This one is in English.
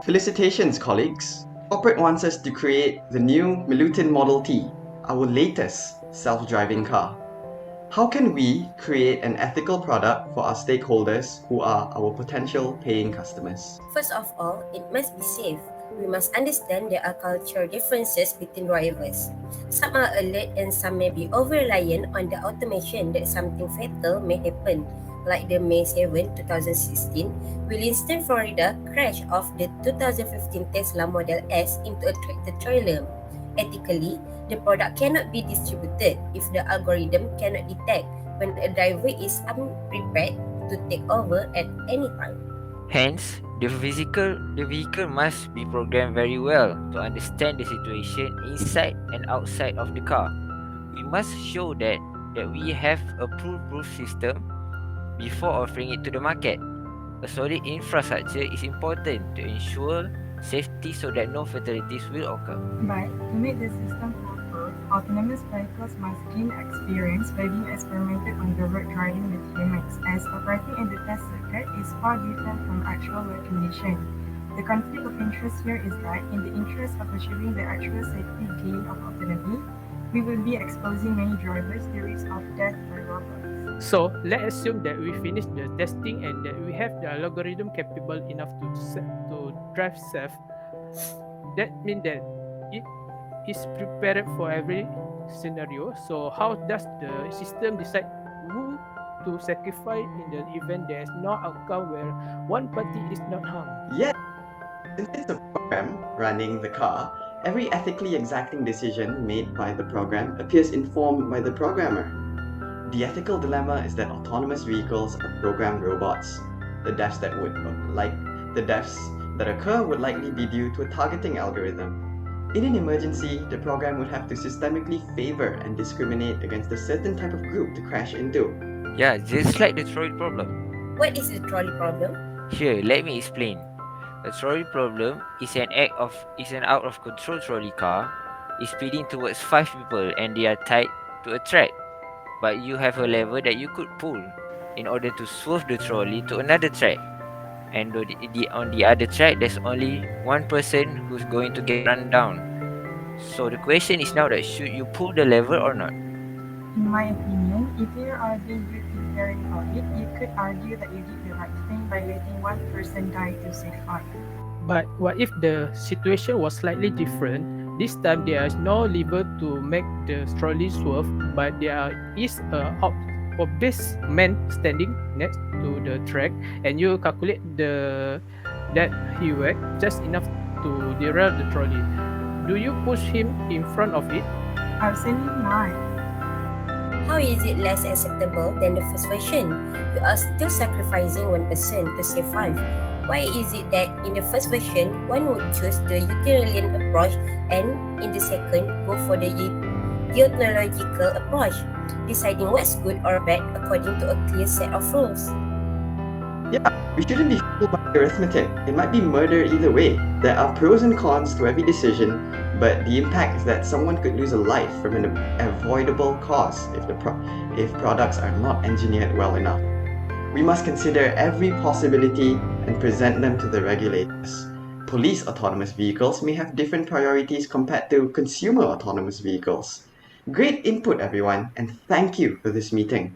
Felicitations, colleagues. Corporate wants us to create the new Milutin Model T, our latest self-driving car. How can we create an ethical product for our stakeholders who are our potential paying customers? First of all, it must be safe. We must understand there are cultural differences between drivers. Some are alert and some may be over-reliant on the automation that something fatal may happen, like the May 7, 2016, Williston, Florida crash of the 2015 Tesla Model S into a tractor-trailer. Ethically, the product cannot be distributed if the algorithm cannot detect when a driver is unprepared to take over at any time. Hence, the vehicle must be programmed very well to understand the situation inside and outside of the car. We must show that we have a foolproof system before offering it to the market. A solid infrastructure is important to ensure safety so that no fatalities will occur. But to make the system foolproof, autonomous vehicles must gain experience by being experimented on the road driving with humans, as operating in the test circuit is far different from actual road condition. The conflict of interest here is that, in the interest of achieving the actual safety gain of autonomy, we will be exposing many drivers to risk of death by robots. So let's assume that we finish the testing and that we have the algorithm capable enough to drive safe. That means that it is prepared for every scenario. So how does the system decide who to sacrifice in the event there is no outcome where one party is not harmed? Yet, since it's a program running the car, every ethically exacting decision made by the program appears informed by the programmer. The ethical dilemma is that autonomous vehicles are programmed robots. The deaths that occur would likely be due to a targeting algorithm. In an emergency, the program would have to systemically favor and discriminate against a certain type of group to crash into. Yeah, just like the trolley problem. What is the trolley problem? Here, let me explain. A trolley problem is an out of control trolley car is speeding towards 5 people and they are tied to a track. But you have a lever that you could pull in order to swerve the trolley to another track. And on the other track, there's only one person who's going to get run down. So the question is now that should you pull the lever or not? In my opinion, if you are being preparing for it, you could argue that you did the right thing by letting one person die to save 5. But what if the situation was slightly different? This time there is no lever to make the trolley swerve, but there is a obese man standing next to the track, and you calculate that he weighs just enough to derail the trolley. Do you push him in front of it? Absolutely not. How is it less acceptable than the first version? You are still sacrificing one person to save 5. Why is it that in the first version, one would choose the utilitarian approach and in the second, go for the deontological approach, deciding what's good or bad according to a clear set of rules? Yeah, we shouldn't be fooled by arithmetic. It might be murder either way. There are pros and cons to every decision, but the impact is that someone could lose a life from an avoidable cause if products are not engineered well enough. We must consider every possibility and present them to the regulators. Police autonomous vehicles may have different priorities compared to consumer autonomous vehicles. Great input, everyone, and thank you for this meeting.